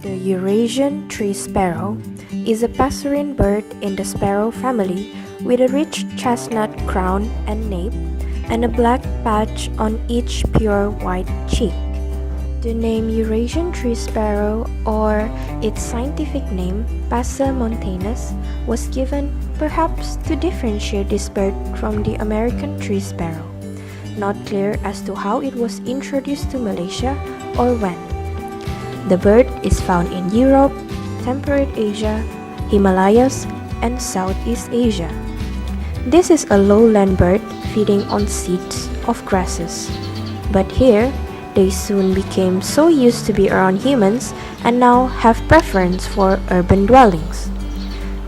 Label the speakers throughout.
Speaker 1: The Eurasian tree sparrow is a passerine bird in the sparrow family with a rich chestnut crown and nape and a black patch on each pure white cheek. The name Eurasian tree sparrow, or its scientific name Passer montanus, was given perhaps to differentiate this bird from the American tree sparrow. Not clear as to how it was introduced to Malaysia or when. The bird is found in Europe, temperate Asia, Himalayas, and Southeast Asia. This is a lowland bird feeding on seeds of grasses. But here, they soon became so used to be around humans and now have preference for urban dwellings.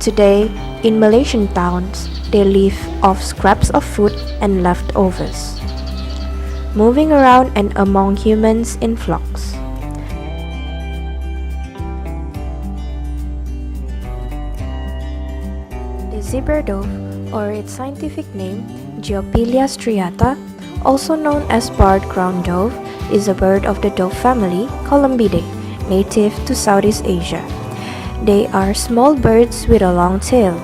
Speaker 1: Today, in Malaysian towns, they live off scraps of food and leftovers, moving around and among humans in flocks. The zebra dove, or its scientific name Geopilia striata, also known as barred ground dove, is a bird of the dove family Columbidae, native to Southeast Asia. They are small birds with a long tail.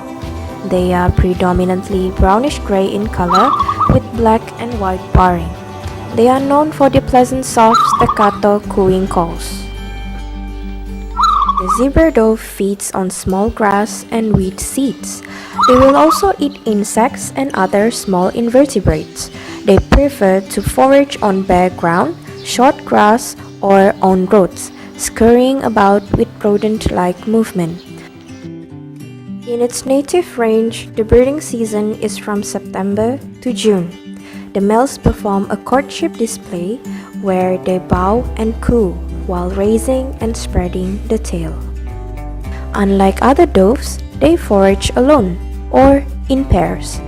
Speaker 1: They are predominantly brownish-gray in color with black and white barring. They are known for their pleasant soft staccato cooing calls. The zebra dove feeds on small grass and weed seeds. They will also eat insects and other small invertebrates. They prefer to forage on bare ground, short grass, or on roads, scurrying about with rodent-like movement. In its native range, the breeding season is from September to June. The males perform a courtship display where they bow and coo while raising and spreading the tail. Unlike other doves, they forage alone or in pairs.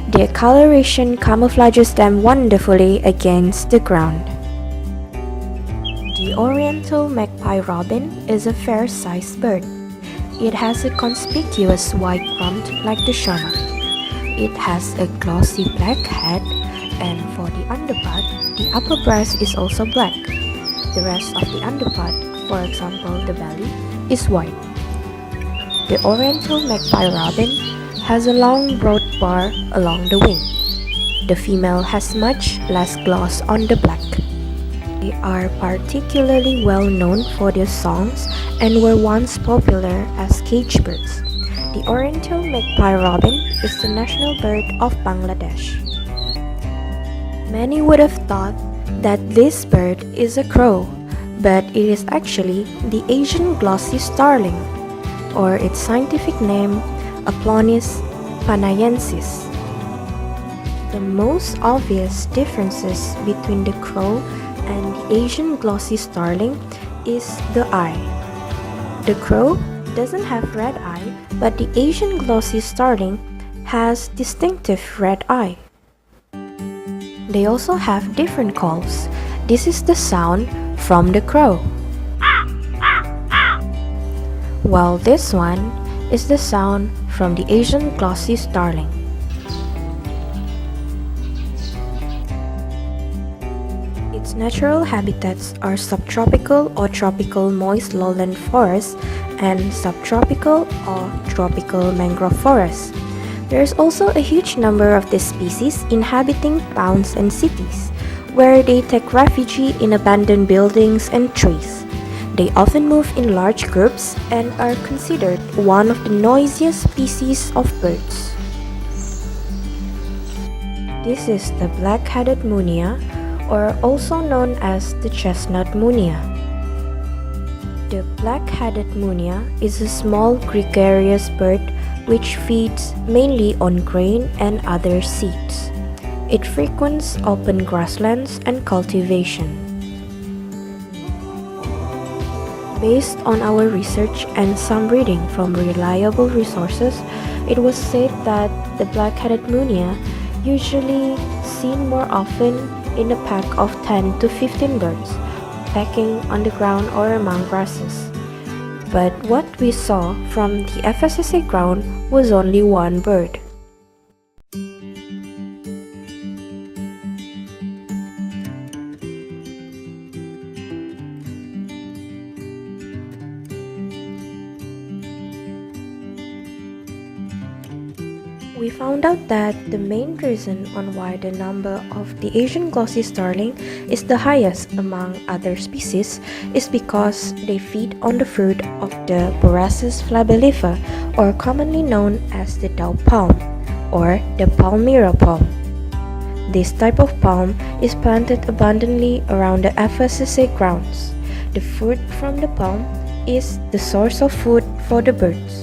Speaker 1: Their coloration camouflages them wonderfully against the ground. The oriental magpie robin is a fair-sized bird. It has a conspicuous white rump like the Shom. It has a glossy black head, and for the underpart, the upper breast is also black. The rest of the underpart, for example the belly, is white. The oriental magpie robin has a long broad bar along the wing. The female has much less gloss on the black. They are particularly well known for their songs and were once popular as cage birds. The oriental magpie robin is the national bird of Bangladesh. Many would have thought that this bird is a crow, but it is actually the Asian glossy starling, or its scientific name Aplonis panayensis. The most obvious differences between the crow and the Asian glossy starling is the eye. The crow doesn't have red eye, but the Asian glossy starling has distinctive red eye. They also have different calls. This is the sound from the crow, while this one is the sound from the Asian glossy starling. Its natural habitats are subtropical or tropical moist lowland forests and subtropical or tropical mangrove forests. There is also a huge number of these species inhabiting towns and cities, where they take refuge in abandoned buildings and trees. They often move in large groups and are considered one of the noisiest species of birds. This is the black-headed munia, or also known as the chestnut munia. The black-headed munia is a small gregarious bird which feeds mainly on grain and other seeds. It frequents open grasslands and cultivation. Based on our research and some reading from reliable resources, it was said that the black-headed munia usually seen more often in a pack of 10 to 15 birds, pecking on the ground or among grasses. But what we saw from the FSSA ground was only one bird. We found out that the main reason on why the number of the Asian glossy starling is the highest among other species is because they feed on the fruit of the Boracis flabellifer, or commonly known as the dao palm or the palmyra palm. This type of palm is planted abundantly around the FSSA grounds. The fruit from the palm is the source of food for the birds.